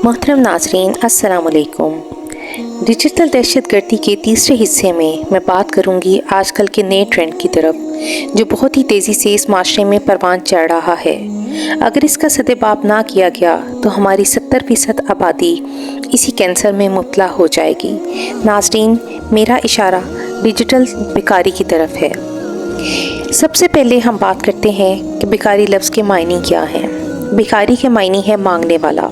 محترم ناظرین السلام علیکم۔ ڈیجیٹل دہشت گردی کے تیسرے حصے میں بات کروں گی آج کل کے نئے ٹرینڈ کی طرف جو بہت ہی تیزی سے اس معاشرے میں پروان چڑھ رہا ہے۔ اگر اس کا سدباب نہ کیا گیا تو ہماری 70% آبادی اسی کینسر میں مبتلا ہو جائے گی۔ ناظرین، میرا اشارہ ڈیجیٹل بیکاری کی طرف ہے۔ سب سے پہلے ہم بات کرتے ہیں کہ بیکاری لفظ کے معنی کیا ہیں۔ بیکاری کے معنی ہے مانگنے والا،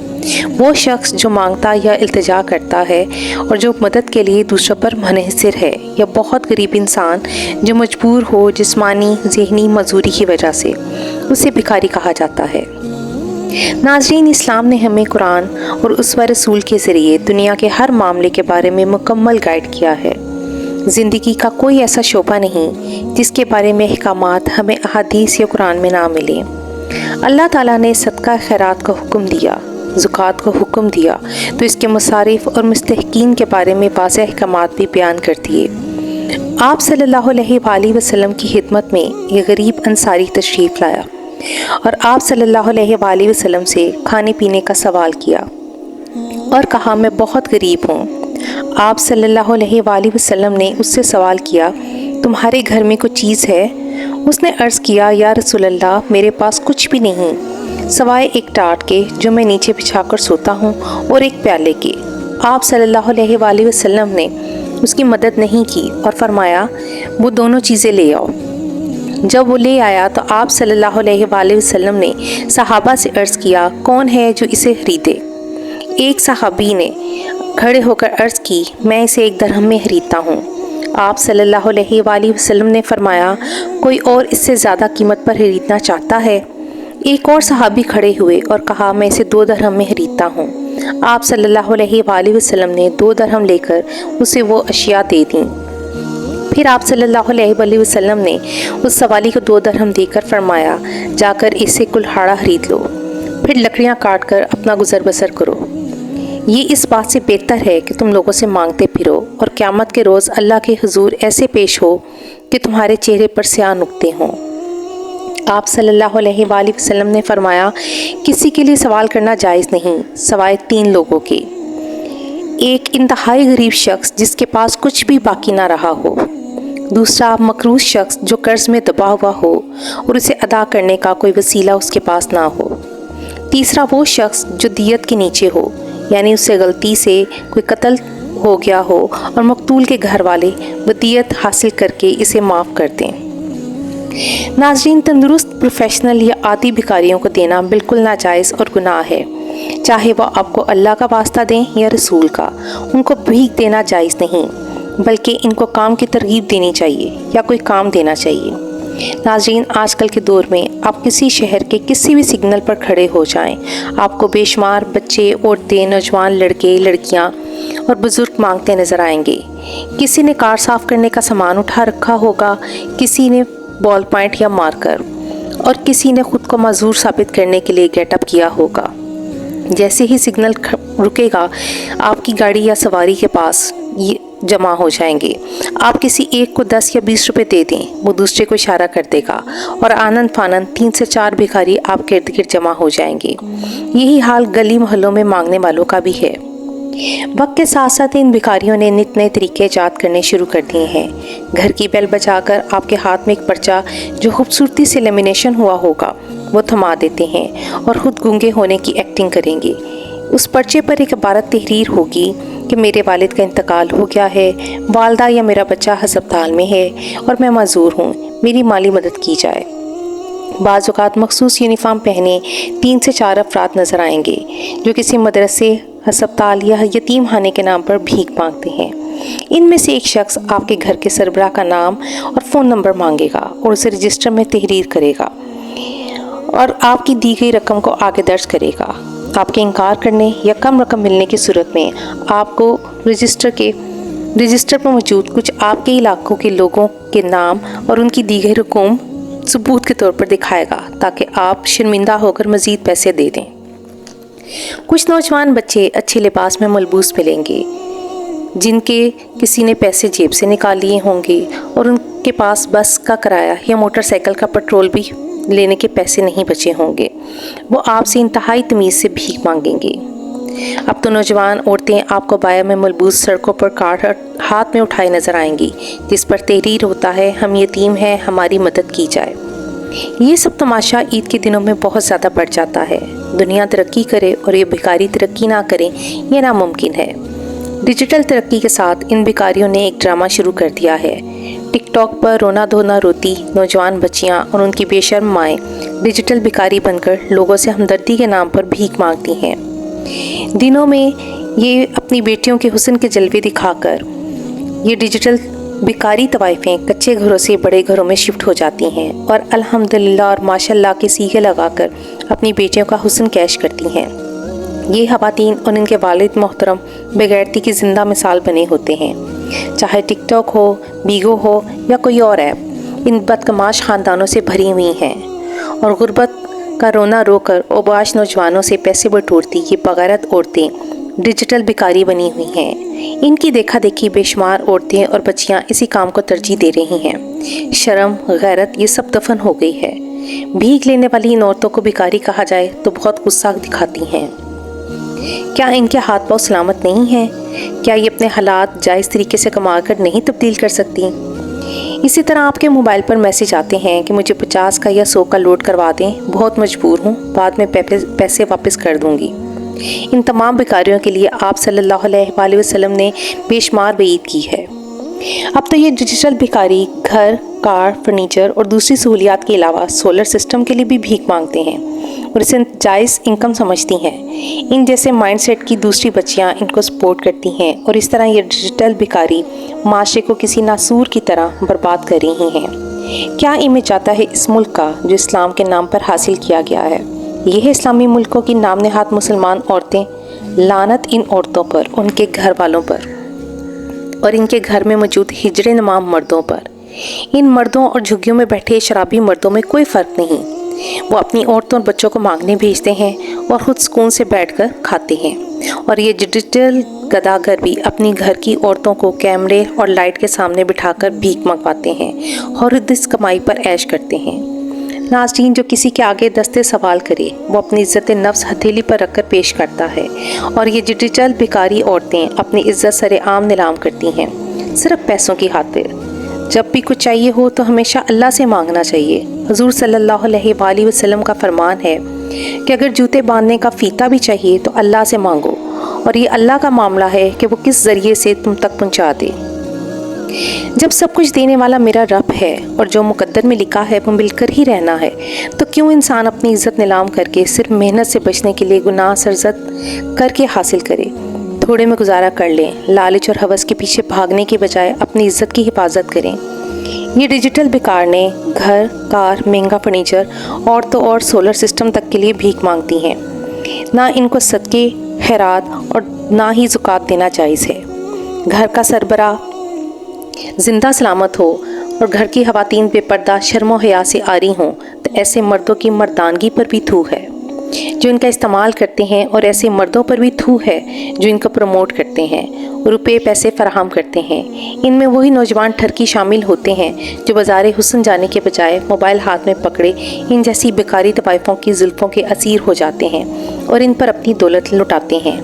وہ شخص جو مانگتا یا التجا کرتا ہے اور جو مدد کے لیے دوسروں پر منحصر ہے، یا بہت غریب انسان جو مجبور ہو جسمانی ذہنی معذوری کی وجہ سے، اسے بیکاری کہا جاتا ہے۔ ناظرین، اسلام نے ہمیں قرآن اور اسوہ رسول کے ذریعے دنیا کے ہر معاملے کے بارے میں مکمل گائیڈ کیا ہے۔ زندگی کا کوئی ایسا شعبہ نہیں جس کے بارے میں احکامات ہمیں احادیث یا قرآن میں نہ ملیں۔ اللہ تعالیٰ نے صدقہ خیرات کا حکم دیا، زکوٰۃ کا حکم دیا تو اس کے مصارف اور مستحقین کے بارے میں واضح احکامات بھی بیان کر دیے۔ آپ صلی اللہ علیہ وآلہ وسلم کی خدمت میں یہ غریب انصاری تشریف لایا اور آپ صلی اللہ علیہ وآلہ وسلم سے کھانے پینے کا سوال کیا اور کہا میں بہت غریب ہوں۔ آپ صلی اللہ علیہ وآلہ وسلم نے اس سے سوال کیا تمہارے گھر میں کوئی چیز ہے؟ اس نے عرض کیا یا رسول اللہ، میرے پاس کچھ بھی نہیں سوائے ایک ٹاٹ کے جو میں نیچے بچھا کر سوتا ہوں اور ایک پیالے کے۔ آپ صلی اللہ علیہ وآلہ وسلم نے اس کی مدد نہیں کی اور فرمایا وہ دونوں چیزیں لے آؤ۔ جب وہ لے آیا تو آپ صلی اللہ علیہ وآلہ وسلم نے صحابہ سے عرض کیا کون ہے جو اسے خریدے؟ ایک صحابی نے کھڑے ہو کر عرض کی میں اسے 1 درہم میں خریدتا ہوں۔ آپ صلی اللہ علیہ وآلہ وسلم نے فرمایا کوئی اور اس سے زیادہ قیمت پر خریدنا چاہتا ہے؟ ایک اور صحابی کھڑے ہوئے اور کہا میں اسے 2 درہم میں خریدتا ہوں۔ آپ صلی اللہ علیہ وآلہ وسلم نے 2 درہم لے کر اسے وہ اشیاء دے دیں۔ پھر آپ صلی اللہ علیہ وآلہ وسلم نے اس سوالی کو 2 درہم دے کر فرمایا جا کر اسے کلہاڑا خرید لو، پھر لکڑیاں کاٹ کر اپنا گزر بسر کرو۔ یہ اس بات سے بہتر ہے کہ تم لوگوں سے مانگتے پھرو اور قیامت کے روز اللہ کے حضور ایسے پیش ہو کہ تمہارے چہرے پر سیاہ نقطے ہوں۔ آپ صلی اللہ علیہ وآلہ وسلم نے فرمایا کسی کے لیے سوال کرنا جائز نہیں سوائے 3 لوگوں کے، ایک انتہائی غریب شخص جس کے پاس کچھ بھی باقی نہ رہا ہو، دوسرا مقروض شخص جو قرض میں دبا ہوا ہو اور اسے ادا کرنے کا کوئی وسیلہ اس کے پاس نہ ہو، تیسرا وہ شخص جو دیت کے نیچے ہو، یعنی اس سے غلطی سے کوئی قتل ہو گیا ہو اور مقتول کے گھر والے ودیت حاصل کر کے اسے معاف کر دیں۔ ناظرین، تندرست پروفیشنل یا عادی بھکاریوں کو دینا بالکل ناجائز اور گناہ ہے، چاہے وہ آپ کو اللہ کا واسطہ دیں یا رسول کا۔ ان کو بھیک دینا جائز نہیں بلکہ ان کو کام کی ترغیب دینی چاہیے یا کوئی کام دینا چاہیے۔ ناظرین، آج کل کے دور میں آپ کسی شہر کے کسی بھی سگنل پر کھڑے ہو جائیں، آپ کو بے شمار بچے، عورتیں، نوجوان لڑکے، لڑکیاں اور بزرگ مانگتے نظر آئیں گے۔ کسی نے کار صاف کرنے کا سامان اٹھا رکھا ہوگا، کسی نے بال پوائنٹ یا مارکر، اور کسی نے خود کو معذور ثابت کرنے کے لیے گیٹ اپ کیا ہوگا۔ جیسے ہی سگنل رکے گا آپ کی گاڑی یا سواری کے پاس جمع ہو جائیں گے۔ آپ کسی ایک کو 10 یا 20 روپے دے دیں، وہ دوسرے کو اشارہ کر دے گا اور آنن فانن 3 سے 4 بھکاری آپ کے ارد گرد جمع ہو جائیں گے۔ یہی حال گلی محلوں میں مانگنے والوں کا بھی ہے۔ وقت کے ساتھ ساتھ ان بھکاریوں نے نت نئے طریقے ایجاد کرنے شروع کر دیے ہیں۔ گھر کی بیل بجا کر آپ کے ہاتھ میں ایک پرچہ جو خوبصورتی سے لیمینیشن ہوا ہوگا وہ تھما دیتے ہیں اور خود گونگے ہونے کی ایکٹنگ کریں گے۔ اس پرچے پر ایک عبارت تحریر ہوگی کہ میرے والد کا انتقال ہو گیا ہے، والدہ یا میرا بچہ ہسپتال میں ہے اور میں معذور ہوں، میری مالی مدد کی جائے۔ بعض اوقات مخصوص یونیفارم پہنے 3 سے 4 افراد نظر آئیں گے جو کسی مدرسے، ہسپتال یا یتیم خانے کے نام پر بھیک مانگتے ہیں۔ ان میں سے ایک شخص آپ کے گھر کے سربراہ کا نام اور فون نمبر مانگے گا اور اسے رجسٹر میں تحریر کرے گا اور آپ کی دی گئی رقم کو آگے درج کرے گا۔ آپ کے انکار کرنے یا کم رقم ملنے کی صورت میں آپ کو رجسٹر پر موجود کچھ آپ کے علاقوں کے لوگوں کے نام اور ان کی دی گئی رقم ثبوت کے طور پر دکھائے گا تاکہ آپ شرمندہ ہو کر مزید پیسے دے دیں۔ کچھ نوجوان بچے اچھے لباس میں ملبوس ملیں گے جن کے کسی نے پیسے جیب سے نکال لیے ہوں گے اور ان کے پاس بس کا کرایہ یا موٹر سائیکل کا پیٹرول بھی لینے کے پیسے نہیں بچے ہوں گے۔ وہ آپ سے انتہائی تمیز سے بھیک مانگیں گے۔ اب تو نوجوان عورتیں آپ کو بایا میں ملبوس سڑکوں پر کارڈ ہاتھ میں اٹھائے نظر آئیں گی، جس پر تحریر ہوتا ہے ہم یتیم ہیں، ہماری مدد کی جائے۔ یہ سب تماشا عید کے دنوں میں بہت زیادہ بڑھ جاتا ہے۔ دنیا ترقی کرے اور یہ بھکاری ترقی نہ کرے، یہ ناممکن ہے۔ ڈیجیٹل ترقی کے ساتھ ان بھکاریوں نے ایک ڈرامہ شروع کر دیا ہے۔ ٹک ٹاک پر رونا دھونا روتی نوجوان بچیاں اور ان کی بے شرم مائیں ڈیجیٹل بھکاری بن کر لوگوں سے ہمدردی کے نام پر بھیک مانگتی ہیں۔ دنوں میں یہ اپنی بیٹیوں کے حسن کے جلوے دکھا کر یہ ڈیجیٹل بھکاری طوائفیں کچے گھروں سے بڑے گھروں میں شفٹ ہو جاتی ہیں اور الحمدللہ اور ماشاءاللہ کے سیگے لگا کر اپنی بیٹیوں کا حسن کیش کرتی ہیں۔ یہ خواتین اور ان کے والد محترم بغیرتی کی زندہ مثال بنے ہوتے ہیں۔ چاہے ٹک ٹاک ہو، بیگو ہو یا کوئی اور ایپ، ان بدکماش خاندانوں سے بھری ہوئی ہیں اور غربت کا رونا رو کر اوباش نوجوانوں سے پیسے بٹورتی یہ بغیرت عورتیں ڈیجیٹل بھکاری بنی ہوئی ہیں۔ ان کی دیکھا دیکھی بے شمار عورتیں اور بچیاں اسی کام کو ترجیح دے رہی ہیں۔ شرم، غیرت یہ سب دفن ہو گئی ہے۔ بھیک لینے والی ان عورتوں کو بھکاری کہا جائے تو بہت غصہ دکھاتی ہیں۔ کیا ان کے ہاتھ پاؤں سلامت نہیں ہیں؟ کیا یہ اپنے حالات جائز طریقے سے کما کر نہیں تبدیل کر سکتی؟ اسی طرح آپ کے موبائل پر میسج آتے ہیں کہ مجھے 50 کا یا 100 کا لوڈ کروا دیں، بہت مجبور ہوں، بعد میں پیسے واپس کر دوں گی۔ ان تمام بھکاریوں کے لیے آپ صلی اللہ علیہ وآلہ وسلم نے بے شمار وعید کی ہے۔ اب تو یہ ڈیجیٹل بھکاری گھر، کار، فرنیچر اور دوسری سہولیات کے علاوہ سولر سسٹم کے لیے بھی بھیک مانگتے ہیں اور اسے جائز انکم سمجھتی ہیں۔ ان جیسے مائنڈ سیٹ کی دوسری بچیاں ان کو سپورٹ کرتی ہیں اور اس طرح یہ ڈیجیٹل بھکاری معاشرے کو کسی ناسور کی طرح برباد کر رہی ہیں۔ کیا امیج چاہتا ہے اس ملک کا جو اسلام کے نام پر حاصل کیا گیا ہے؟ یہ ہے اسلامی ملکوں کی نام نہاد مسلمان عورتیں۔ لعنت ان عورتوں پر، ان کے گھر والوں پر اور ان کے گھر میں موجود ہجڑے نما مردوں پر۔ ان مردوں اور جھگیوں میں بیٹھے شرابی مردوں میں کوئی فرق نہیں۔ وہ اپنی عورتوں اور بچوں کو مانگنے بھیجتے ہیں اور خود سکون سے بیٹھ کر کھاتے ہیں، اور یہ ڈیجیٹل گداگر بھی اپنی گھر کی عورتوں کو کیمرے اور لائٹ کے سامنے بٹھا کر بھیک منگواتے ہیں اور اس کمائی پر عیش کرتے ہیں۔ ناظرین، جو کسی کے آگے دستے سوال کرے وہ اپنی عزت نفس ہتھیلی پر رکھ کر پیش کرتا ہے، اور یہ ڈیجیٹل بھکاری عورتیں اپنی عزت سر عام نیلام کرتی ہیں صرف پیسوں کی خاطر۔ جب بھی کچھ چاہیے ہو تو ہمیشہ اللہ سے مانگنا چاہیے۔ حضور صلی اللہ علیہ وآلہ وسلم کا فرمان ہے کہ اگر جوتے باندھنے کا فیتہ بھی چاہیے تو اللہ سے مانگو، اور یہ اللہ کا معاملہ ہے کہ وہ کس ذریعے سے تم تک پہنچا دے۔ جب سب کچھ دینے والا میرا رب ہے اور جو مقدر میں لکھا ہے وہ مل کر ہی رہنا ہے، تو کیوں انسان اپنی عزت نیلام کر کے صرف محنت سے بچنے کے لیے گناہ سرزد کر کے حاصل کرے؟ تھوڑے میں گزارا کر لیں، لالچ اور ہوس کے پیچھے بھاگنے کے بجائے اپنی عزت کی حفاظت کریں۔ یہ ڈیجیٹل بھکار نے گھر، کار، مہنگا فرنیچر اور تو اور سولر سسٹم تک کے لیے بھیک مانگتی ہیں۔ نہ ان کو صدقے، خیرات اور نہ ہی زکوٰۃ دینا جائز ہے۔ گھر کا سربراہ زندہ سلامت ہو اور گھر کی خواتین بے پردہ شرم و حیا سے عاری ہوں تو ایسے مردوں کی مردانگی پر بھی تھو ہے جو ان کا استعمال کرتے ہیں، اور ایسے مردوں پر بھی تھو ہے جو ان کو پروموٹ کرتے ہیں، روپے پیسے فراہم کرتے ہیں۔ ان میں وہی نوجوان ٹھرکی شامل ہوتے ہیں جو بازار حسن جانے کے بجائے موبائل ہاتھ میں پکڑے ان جیسی بھکاری طوائفوں کی زلفوں کے اسیر ہو جاتے ہیں اور ان پر اپنی دولت لٹاتے ہیں۔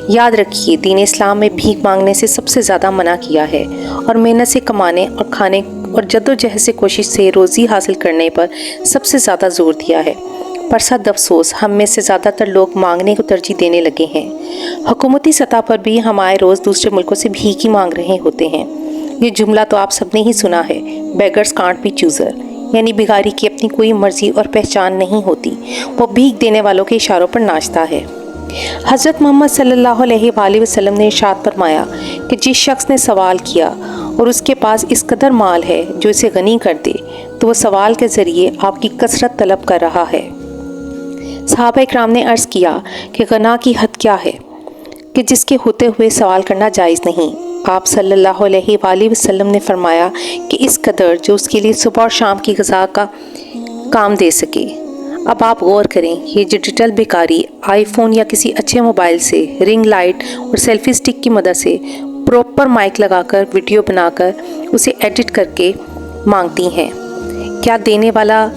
یاد رکھیے، دین اسلام میں بھیک مانگنے سے سب سے زیادہ منع کیا ہے، اور محنت سے کمانے اور کھانے اور جدوجہد سے کوشش سے روزی حاصل کرنے پر سب سے زیادہ زور دیا ہے۔ پر صد افسوس ہم میں سے زیادہ تر لوگ مانگنے کو ترجیح دینے لگے ہیں۔ حکومتی سطح پر بھی ہم آئے روز دوسرے ملکوں سے بھیک ہی مانگ رہے ہوتے ہیں۔ یہ جملہ تو آپ سب نے ہی سنا ہے، بیگرز کانٹ بی چوزر، یعنی بھکاری کی اپنی کوئی مرضی اور پہچان نہیں ہوتی، وہ بھیک دینے والوں کے اشاروں پر ناچتا ہے۔ حضرت محمد صلی اللہ علیہ وآلہ وسلم نے ارشاد فرمایا کہ جس شخص نے سوال کیا اور اس کے پاس اس قدر مال ہے جو اسے غنی کر دے، تو وہ سوال کے ذریعے آپ کی کثرت طلب کر رہا ہے۔ صحابہ اکرام نے عرض کیا کہ غنا کی حد کیا ہے کہ جس کے ہوتے ہوئے سوال کرنا جائز نہیں؟ آپ صلی اللہ علیہ وآلہ وسلم نے فرمایا کہ اس قدر جو اس کے لیے صبح اور شام کی غذا کا کام دے سکے۔ اب آپ غور کریں، یہ ڈیجیٹل بھکاری آئی فون یا کسی اچھے موبائل سے رنگ لائٹ اور سیلفی سٹک کی مدد سے پراپر مائک لگا کر ویڈیو بنا کر اسے ایڈٹ کر کے مانگتی ہیں۔ کیا دینے والا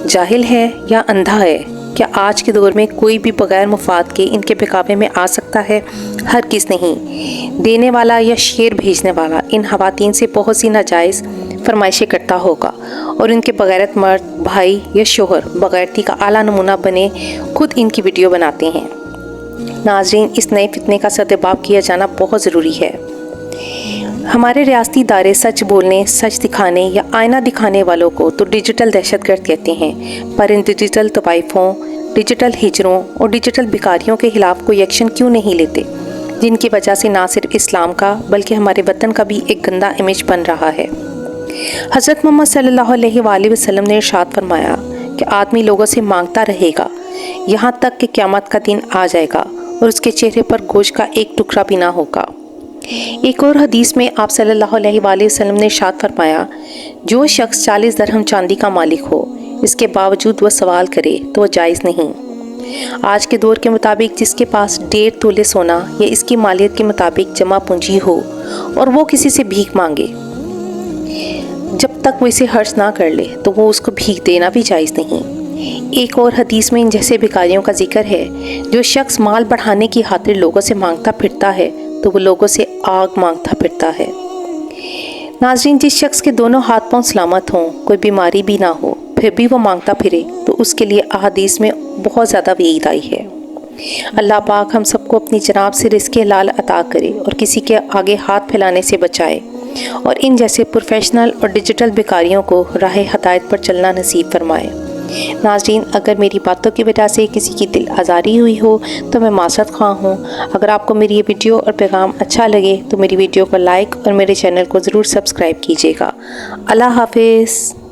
جاہل ہے یا اندھا ہے؟ کیا آج کے دور میں کوئی بھی بغیر مفاد کے ان کے بقابے میں آ سکتا ہے؟ ہرگز نہیں۔ دینے والا یا شیر بھیجنے والا ان خواتین سے بہت سی ناجائز فرمائشیں کرتا ہوگا اور ان کے بغیرت مرد، بھائی یا شوہر بغیرتی کا اعلیٰ نمونہ بنے خود ان کی ویڈیو بناتے ہیں۔ ناظرین، اس نئے فتنے کا سدباب کیا جانا بہت ضروری ہے۔ ہمارے ریاستی ادارے سچ بولنے، سچ دکھانے یا آئینہ دکھانے والوں کو تو ڈیجیٹل دہشت گرد کہتے ہیں، پر ان ڈیجیٹل طوائفوں، ڈیجیٹل ہجروں اور ڈیجیٹل بھکاریوں کے خلاف کوئی ایکشن کیوں نہیں لیتے، جن کی وجہ سے نہ صرف اسلام کا بلکہ ہمارے وطن کا بھی ایک گندا امیج بن رہا ہے۔ حضرت محمد صلی اللہ علیہ وآلہ وسلم نے ارشاد فرمایا کہ آدمی لوگوں سے مانگتا رہے گا یہاں تک کہ قیامت کا دن آ جائے گا اور اس کے چہرے پر گوشت کا ایک ٹکڑا بھی نہ ہوگا۔ ایک اور حدیث میں آپ صلی اللہ علیہ وآلہ وسلم نے ارشاد فرمایا، جو شخص 40 درہم چاندی کا مالک ہو، اس کے باوجود وہ سوال کرے تو وہ جائز نہیں۔ آج کے دور کے مطابق جس کے پاس 1.5 تولے سونا یا اس کی مالیت کے مطابق جمع پونجی ہو اور وہ کسی سے بھیک مانگے، جب تک وہ اسے خرچ نہ کر لے تو وہ اس کو بھیک دینا بھی جائز نہیں۔ ایک اور حدیث میں ان جیسے بھکاریوں کا ذکر ہے، جو شخص مال بڑھانے کی خاطر لوگوں سے مانگتا پھرتا ہے تو وہ لوگوں سے آگ مانگتا پھرتا ہے۔ ناظرین، جس شخص کے دونوں ہاتھ پاؤں سلامت ہوں، کوئی بیماری بھی نہ ہو، پھر بھی وہ مانگتا پھرے تو اس کے لیے احادیث میں بہت زیادہ وعید آئی ہے۔ اللہ پاک ہم سب کو اپنی جناب سے رزق حلال عطا کرے اور کسی کے آگے ہاتھ پھیلانے سے بچائے، اور ان جیسے پروفیشنل اور ڈیجیٹل بھکاریوں کو راہ ہدایت پر چلنا نصیب فرمائے۔ ناظرین، اگر میری باتوں کی وجہ سے کسی کی دل آزاری ہوئی ہو تو میں معذرت خواہ ہوں۔ اگر آپ کو میری یہ ویڈیو اور پیغام اچھا لگے تو میری ویڈیو کو لائک اور میرے چینل کو ضرور سبسکرائب کیجیے گا۔ اللہ حافظ۔